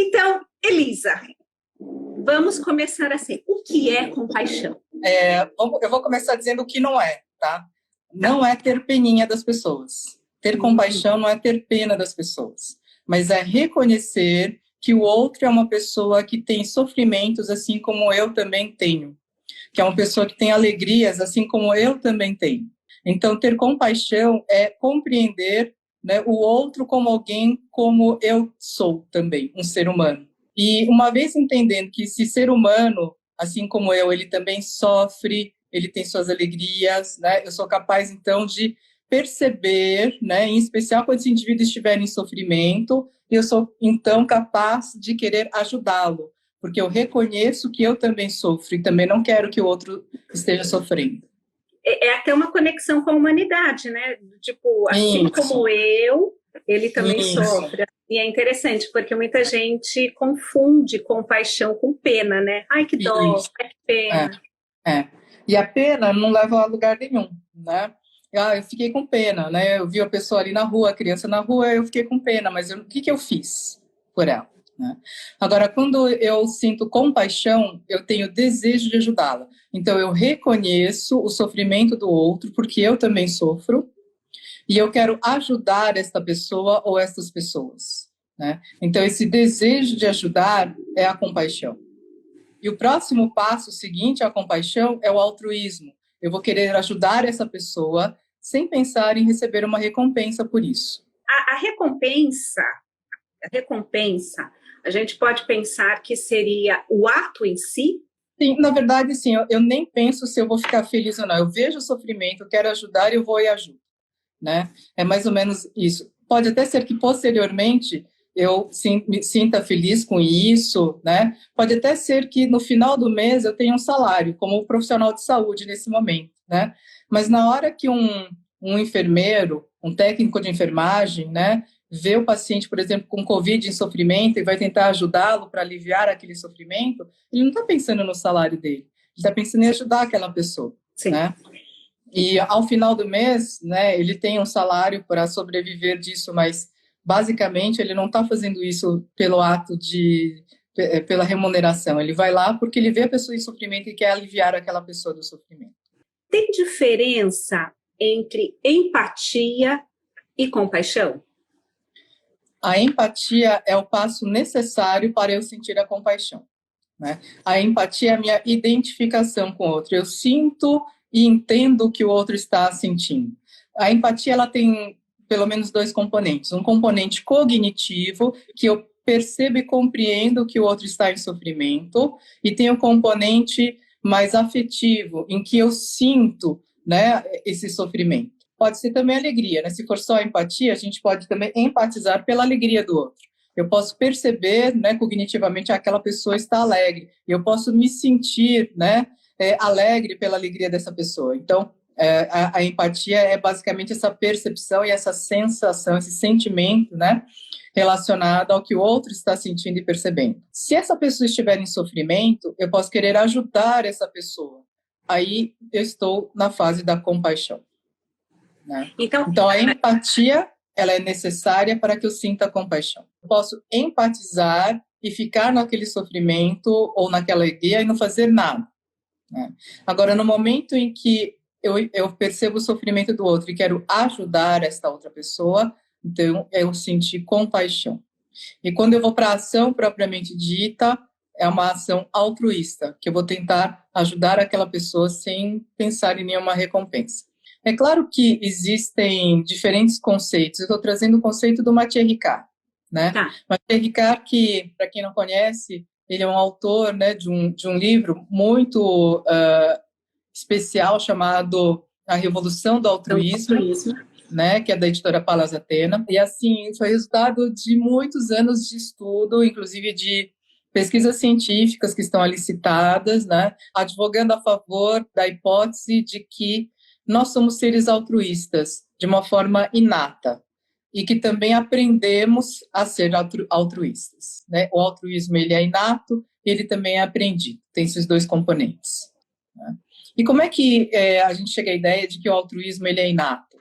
Então, Elisa, vamos começar assim. O que é compaixão? Eu vou começar dizendo o que não é, tá? Não é ter peninha das pessoas. Ter compaixão não é ter pena das pessoas, mas é reconhecer que o outro é uma pessoa que tem sofrimentos assim como eu também tenho, que é uma pessoa que tem alegrias assim como eu também tenho. Então, ter compaixão é compreender, né, o outro como alguém como eu sou também, um ser humano. E uma vez entendendo que esse ser humano, assim como eu, ele também sofre, ele tem suas alegrias, né? Eu sou capaz, então, de perceber, né, em especial quando esse indivíduo estiver em sofrimento, eu sou, então, capaz de querer ajudá-lo, porque eu reconheço que eu também sofro e também não quero que o outro esteja sofrendo. É até uma conexão com a humanidade, né? Tipo, assim Isso, como eu, ele também isso, sofre. E é interessante, porque muita gente confunde compaixão com pena, né? Ai, que dó, isso. ai, que pena. É. E a pena não leva a lugar nenhum, né? Eu fiquei com pena, né? Eu vi a pessoa ali na rua, a criança na rua, eu fiquei com pena, mas o que eu fiz por ela, né? Agora, quando eu sinto compaixão, eu tenho desejo de ajudá-la. Então, eu reconheço o sofrimento do outro, porque eu também sofro, e eu quero ajudar esta pessoa ou estas pessoas, né? Então, esse desejo de ajudar é a compaixão. E o próximo passo seguinte à compaixão é o altruísmo. Eu vou querer ajudar essa pessoa sem pensar em receber uma recompensa por isso. A recompensa, a gente pode pensar que seria o ato em si. Sim, na verdade, sim, eu nem penso se eu vou ficar feliz ou não. Eu vejo o sofrimento, eu quero ajudar, eu vou e ajudo, né? É mais ou menos isso. Pode até ser que posteriormente eu me sinta feliz com isso, né? Pode até ser que no final do mês eu tenha um salário como profissional de saúde nesse momento, né? Mas na hora que um enfermeiro, um técnico de enfermagem, né, vê o paciente, por exemplo, com Covid em sofrimento e vai tentar ajudá-lo para aliviar aquele sofrimento, ele não está pensando no salário dele, ele está pensando em ajudar aquela pessoa, Sim. né? E ao final do mês, né, ele tem um salário para sobreviver disso, mas basicamente ele não está fazendo isso pelo ato pela remuneração. Ele vai lá porque ele vê a pessoa em sofrimento e quer aliviar aquela pessoa do sofrimento. Tem diferença entre empatia e compaixão? A empatia é o passo necessário para eu sentir a compaixão, né? A empatia é a minha identificação com o outro. Eu sinto e entendo o que o outro está sentindo. A empatia ela tem pelo menos dois componentes. Um componente cognitivo, que eu percebo e compreendo que o outro está em sofrimento, e tem um componente mais afetivo, em que eu sinto, né, esse sofrimento. Pode ser também alegria, né? Se for só empatia, a gente pode também empatizar pela alegria do outro. Eu posso perceber, né, cognitivamente, que aquela pessoa está alegre. Eu posso me sentir, né, alegre pela alegria dessa pessoa. Então, a empatia é basicamente essa percepção e essa sensação, esse sentimento, né, relacionado ao que o outro está sentindo e percebendo. Se essa pessoa estiver em sofrimento, eu posso querer ajudar essa pessoa. Aí eu estou na fase da compaixão, né? Então, a empatia ela é necessária para que eu sinta compaixão. Eu posso empatizar e ficar naquele sofrimento ou naquela alegria e não fazer nada, né? Agora, no momento em que eu percebo o sofrimento do outro e quero ajudar esta outra pessoa, então eu senti compaixão. E quando eu vou para a ação propriamente dita, é uma ação altruísta, que eu vou tentar ajudar aquela pessoa sem pensar em nenhuma recompensa. É claro que existem diferentes conceitos. Eu estou trazendo o conceito do Mathieu Ricard, né? Tá. Mathieu Ricard, que, para quem não conhece, ele é um autor, né, de um livro muito especial chamado A Revolução do Altruísmo, né, que é da editora Palas Atena. E, assim, foi resultado de muitos anos de estudo, inclusive de pesquisas científicas que estão ali citadas, né, advogando a favor da hipótese de que nós somos seres altruístas de uma forma inata e que também aprendemos a ser altruístas, né? O altruísmo ele é inato, ele também é aprendido, tem esses dois componentes, né? E como é que a gente chega à ideia de que o altruísmo ele é inato?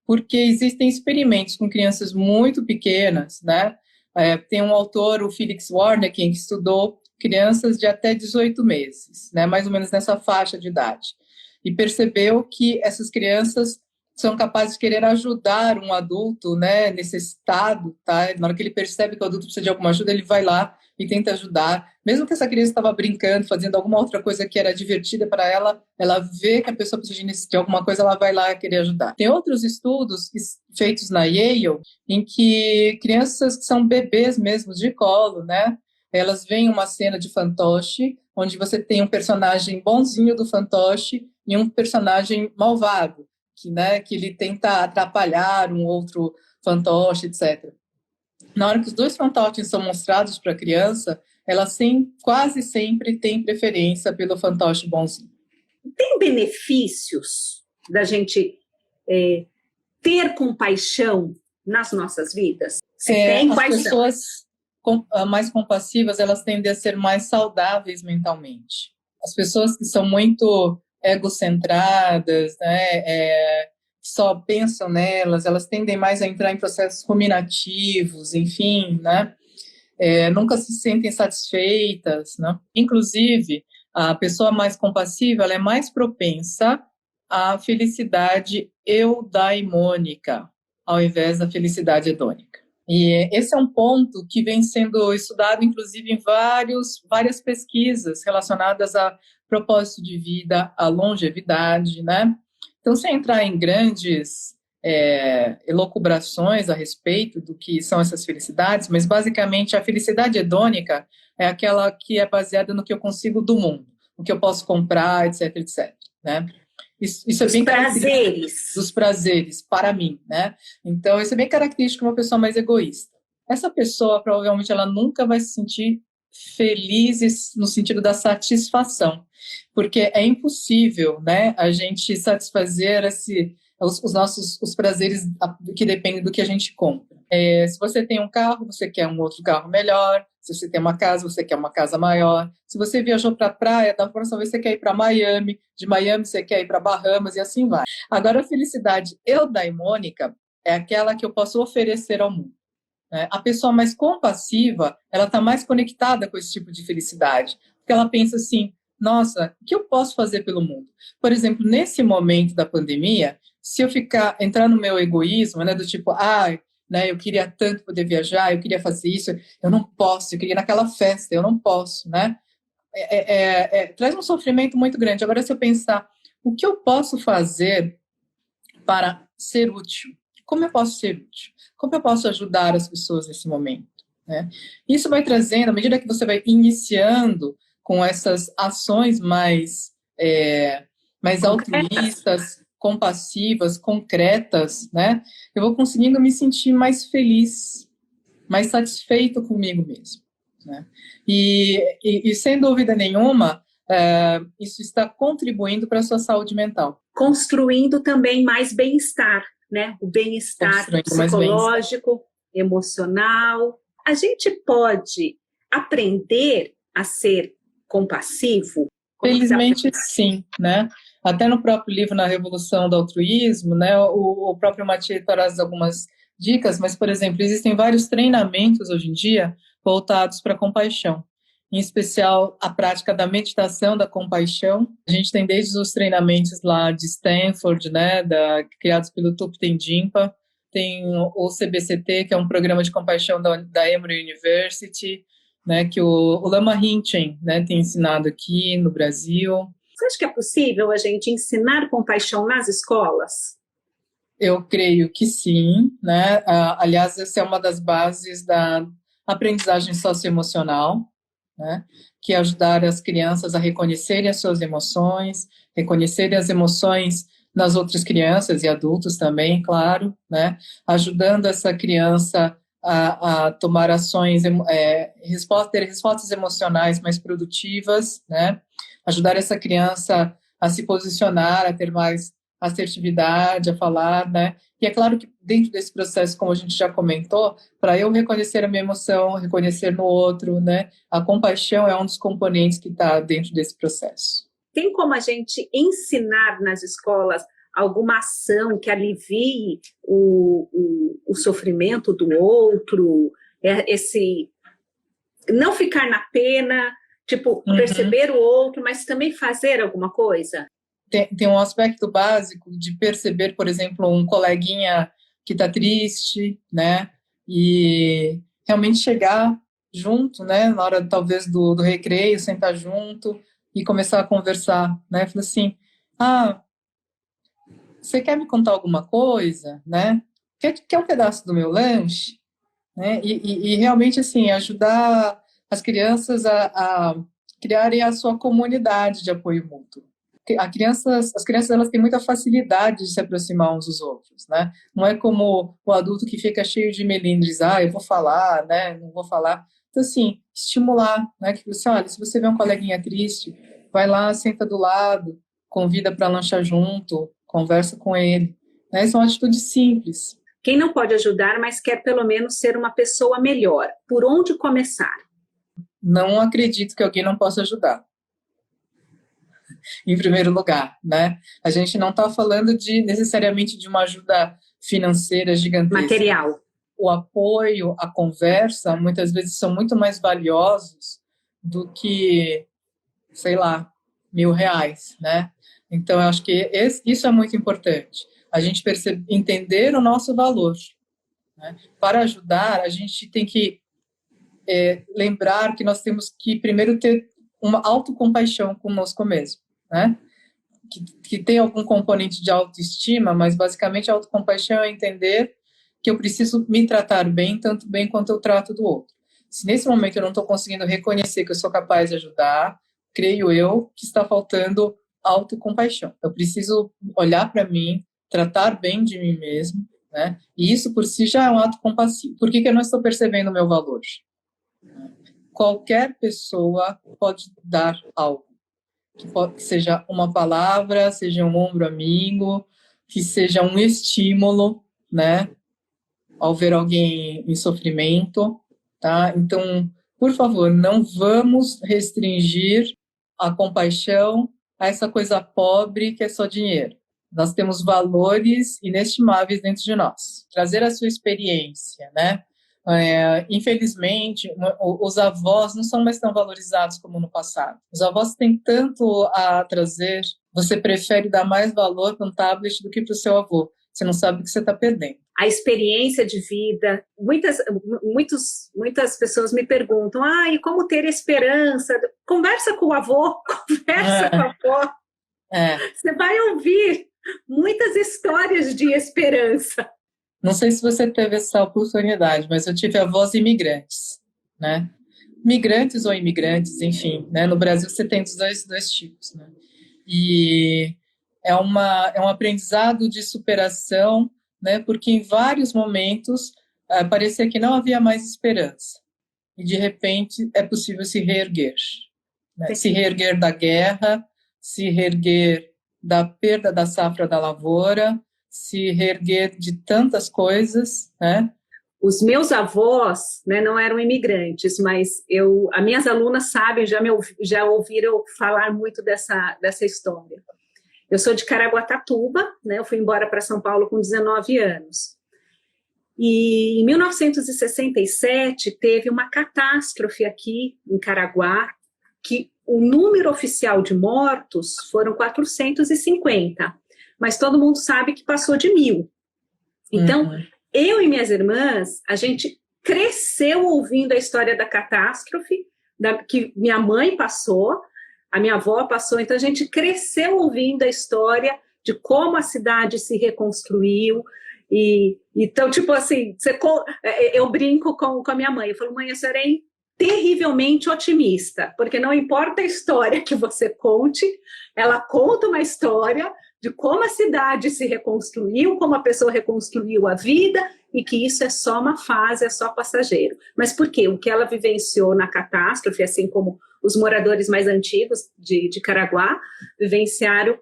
Porque existem experimentos com crianças muito pequenas, né, Tem um autor, o Felix Warneke, que estudou crianças de até 18 meses, né, mais ou menos nessa faixa de idade, e percebeu que essas crianças são capazes de querer ajudar um adulto, né, necessitado, tá? Na hora que ele percebe que o adulto precisa de alguma ajuda, ele vai lá e tenta ajudar. Mesmo que essa criança estava brincando, fazendo alguma outra coisa que era divertida para ela, ela vê que a pessoa precisa de alguma coisa, ela vai lá querer ajudar. Tem outros estudos feitos na Yale, em que crianças que são bebês mesmo, de colo, né, elas veem uma cena de fantoche, onde você tem um personagem bonzinho do fantoche e um personagem malvado, que ele tenta atrapalhar um outro fantoche, etc. Na hora que os dois fantoches são mostrados para a criança, ela quase sempre tem preferência pelo fantoche bonzinho. Tem benefícios da gente ter compaixão nas nossas vidas? Se tem, as pessoas mais compassivas, elas tendem a ser mais saudáveis mentalmente. As pessoas que são muito egocentradas, né, só pensam nelas, elas tendem mais a entrar em processos ruminativos, enfim, né, nunca se sentem satisfeitas, né? Inclusive, a pessoa mais compassiva, ela é mais propensa à felicidade eudaimônica, ao invés da felicidade hedônica. E esse é um ponto que vem sendo estudado, inclusive, em várias pesquisas relacionadas a propósito de vida, a longevidade, né? Então, sem entrar em grandes elucubrações a respeito do que são essas felicidades, mas, basicamente, a felicidade hedônica é aquela que é baseada no que eu consigo do mundo, o que eu posso comprar, etc, etc, né? Isso é bem característico dos prazeres, para mim, né? Então, isso é bem característico de uma pessoa mais egoísta. Essa pessoa, provavelmente, ela nunca vai se sentir feliz no sentido da satisfação, porque é impossível, né, a gente satisfazer os prazeres que dependem do que a gente compra. Se você tem um carro, você quer um outro carro melhor. Se você tem uma casa, você quer uma casa maior. Se você viajou para a praia, da próxima vez você quer ir para Miami. De Miami você quer ir para Bahamas e assim vai. Agora, a felicidade eudaimônica é aquela que eu posso oferecer ao mundo. A pessoa mais compassiva, ela está mais conectada com esse tipo de felicidade. Porque ela pensa assim, nossa, o que eu posso fazer pelo mundo? Por exemplo, nesse momento da pandemia, se eu entrar no meu egoísmo, né, do tipo, né, eu queria tanto poder viajar, eu queria fazer isso, eu não posso, eu queria ir naquela festa, eu não posso, né? Traz um sofrimento muito grande. Agora, se eu pensar, o que eu posso fazer para ser útil? Como eu posso ser útil? Como eu posso ajudar as pessoas nesse momento? Né? Isso vai trazendo, à medida que você vai iniciando com essas ações mais altruístas, compassivas, concretas, né? Eu vou conseguindo me sentir mais feliz, mais satisfeito comigo mesmo, né? E sem dúvida nenhuma, isso está contribuindo para a sua saúde mental. Construindo também mais bem-estar, né? O bem-estar psicológico, emocional. A gente pode aprender a ser compassivo? Felizmente, sim, né? Até no próprio livro, Na Revolução do Altruísmo, né, o próprio Mathieu traz algumas dicas, mas, por exemplo, existem vários treinamentos hoje em dia voltados para a compaixão, em especial a prática da meditação da compaixão. A gente tem desde os treinamentos lá de Stanford, né, criados pelo Thupten Jinpa, tem o CBCT, que é um programa de compaixão da Emory University, né, que o Lama Rinchen, né, tem ensinado aqui no Brasil. Você acha que é possível a gente ensinar compaixão nas escolas? Eu creio que sim, né? Aliás, essa é uma das bases da aprendizagem socioemocional, né? Que é ajudar as crianças a reconhecerem as suas emoções, reconhecerem as emoções nas outras crianças e adultos também, claro, né? Ajudando essa criança a tomar ações, ter respostas emocionais mais produtivas, né? Ajudar essa criança a se posicionar, a ter mais assertividade, a falar, né? E é claro que dentro desse processo, como a gente já comentou, para eu reconhecer a minha emoção, reconhecer no outro, né? A compaixão é um dos componentes que está dentro desse processo. Tem como a gente ensinar nas escolas alguma ação que alivie o sofrimento do outro, esse não ficar na pena, tipo, perceber o outro, mas também fazer alguma coisa? Tem um aspecto básico de perceber, por exemplo, um coleguinha que está triste, né? E realmente chegar junto, né? Na hora, talvez, do recreio, sentar junto e começar a conversar, né? Falar assim, você quer me contar alguma coisa, né? Quer um pedaço do meu lanche? Né? E realmente, assim, ajudar as crianças a criarem a sua comunidade de apoio mútuo. As crianças elas têm muita facilidade de se aproximar uns dos outros, né? Não é como o adulto que fica cheio de melindres, eu vou falar, né? Não vou falar. Então, assim, estimular, né? Que você, olha, se você vê um coleguinha triste, vai lá, senta do lado, convida para lanchar junto, conversa com ele, né? São atitudes simples. Quem não pode ajudar, mas quer pelo menos ser uma pessoa melhor, por onde começar? Não acredito que alguém não possa ajudar. Em primeiro lugar, né? A gente não está falando necessariamente de uma ajuda financeira gigantesca. Material. O apoio, a conversa, muitas vezes são muito mais valiosos do que, sei lá, R$1.000, né? Então, eu acho que isso é muito importante. A gente entender o nosso valor, né? Para ajudar, a gente tem que lembrar que nós temos que primeiro ter uma autocompaixão conosco mesmo, né? Que tem algum componente de autoestima, mas basicamente a autocompaixão é entender que eu preciso me tratar bem, tanto bem quanto eu trato do outro. Se nesse momento eu não estou conseguindo reconhecer que eu sou capaz de ajudar, creio eu que está faltando autocompaixão. Eu preciso olhar para mim, tratar bem de mim mesmo, né? E isso por si já é um ato compassivo. Por que eu não estou percebendo o meu valor? Qualquer pessoa pode dar algo. Que seja uma palavra, seja um ombro amigo, que seja um estímulo, né? Ao ver alguém em sofrimento, tá? Então, por favor, não vamos restringir a compaixão a essa coisa pobre que é só dinheiro. Nós temos valores inestimáveis dentro de nós. Trazer a sua experiência, né? Infelizmente, os avós não são mais tão valorizados como no passado. Os avós têm tanto a trazer, você prefere dar mais valor para um tablet do que para o seu avô. Você não sabe o que você está perdendo. A experiência de vida, muitas pessoas me perguntam, e como ter esperança? Conversa com o avô, conversa com a avó. Você vai ouvir muitas histórias de esperança. Não sei se você teve essa oportunidade, mas eu tive avós imigrantes, né? Migrantes ou imigrantes, enfim, né? No Brasil você tem dos dois tipos, né? E é um aprendizado de superação, né? Porque em vários momentos parecia que não havia mais esperança. E de repente é possível se reerguer, né? Se reerguer da guerra, se reerguer da perda da safra da lavoura, se reerguer de tantas coisas, né? Os meus avós, né, não eram imigrantes, mas as minhas alunas sabem, já ouviram falar muito dessa história. Eu sou de Caraguatatuba, né? Eu fui embora para São Paulo com 19 anos. E em 1967 teve uma catástrofe aqui em Caraguá, que o número oficial de mortos foram 450. Mas todo mundo sabe que passou de 1.000. Então, eu e minhas irmãs, a gente cresceu ouvindo a história da catástrofe, que minha mãe passou, a minha avó passou, então a gente cresceu ouvindo a história de como a cidade se reconstruiu. Então, tipo assim, eu brinco com a minha mãe, eu falo, mãe, a senhora é terrivelmente otimista, porque não importa a história que você conte, ela conta uma história de como a cidade se reconstruiu, como a pessoa reconstruiu a vida, e que isso é só uma fase, é só passageiro. Mas por quê? O que ela vivenciou na catástrofe, assim como os moradores mais antigos de Caraguá vivenciaram,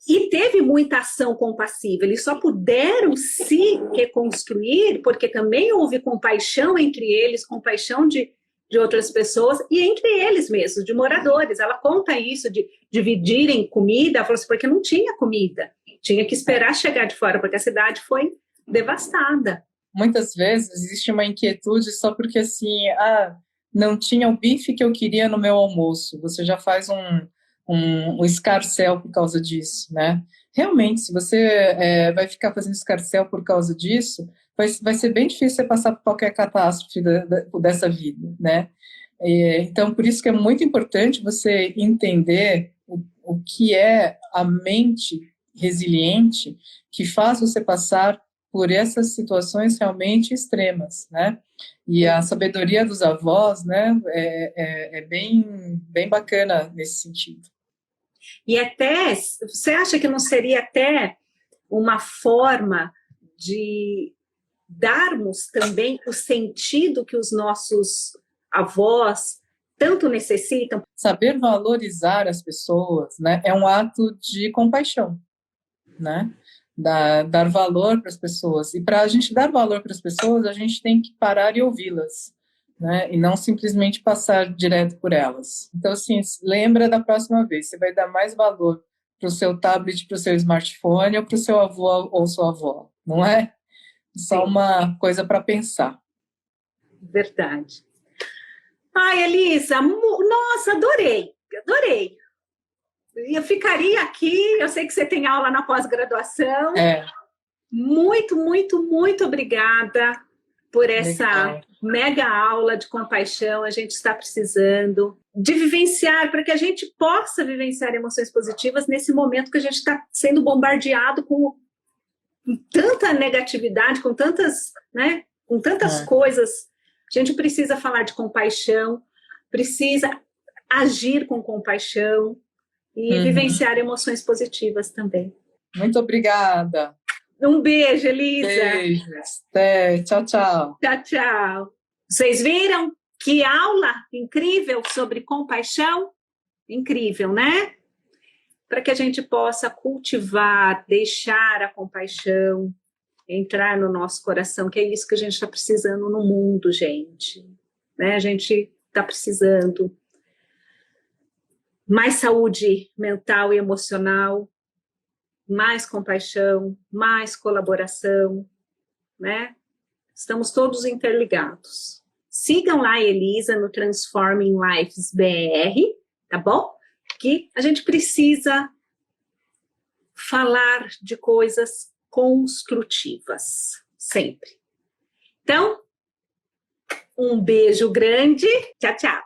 e teve muita ação compassiva, eles só puderam se reconstruir porque também houve compaixão entre eles, compaixão de outras pessoas e entre eles mesmos, de moradores. Ela conta isso, de dividirem comida, ela falou assim, porque não tinha comida, tinha que esperar chegar de fora, porque a cidade foi devastada. muitas vezes existe uma inquietude só porque assim, não tinha o bife que eu queria no meu almoço. Você já faz um escarcéu por causa disso, né? Realmente, se você vai ficar fazendo escarcéu por causa disso, vai ser bem difícil você passar por qualquer catástrofe dessa vida, né? Então, por isso que é muito importante você entender o que é a mente resiliente que faz você passar por essas situações realmente extremas, né? E a sabedoria dos avós, né, é bem bacana nesse sentido. E até, você acha que não seria até uma forma de darmos também o sentido que os nossos avós tanto necessitam? Saber valorizar as pessoas, né, é um ato de compaixão, né? Dar valor para as pessoas. E para a gente dar valor para as pessoas, a gente tem que parar e ouvi-las, né? E não simplesmente passar direto por elas. Então, assim, lembra da próxima vez, você vai dar mais valor para o seu tablet, para o seu smartphone ou para o seu avô ou sua avó, não é? Só uma coisa para pensar. Verdade. Ai, Elisa, nossa, adorei. Eu ficaria aqui, eu sei que você tem aula na pós-graduação. Muito, muito, muito obrigada por essa mega aula de compaixão. A gente está precisando de vivenciar, para que a gente possa vivenciar emoções positivas nesse momento que a gente está sendo bombardeado com tanta negatividade, com tantas, né, com tantas coisas. A gente precisa falar de compaixão, precisa agir com compaixão e vivenciar emoções positivas também. Muito obrigada. Um beijo, Elisa. Beijos. Até. Tchau, tchau. Tchau, tchau. Vocês viram que aula incrível sobre compaixão? Incrível, né? Para que a gente possa cultivar, deixar a compaixão entrar no nosso coração, que é isso que a gente está precisando no mundo, gente. Né? A gente está precisando mais saúde mental e emocional, mais compaixão, mais colaboração, né? Estamos todos interligados. Sigam lá a Elisa no Transforming Lives BR, tá bom? Que a gente precisa falar de coisas construtivas, sempre. Então, um beijo grande. Tchau, tchau.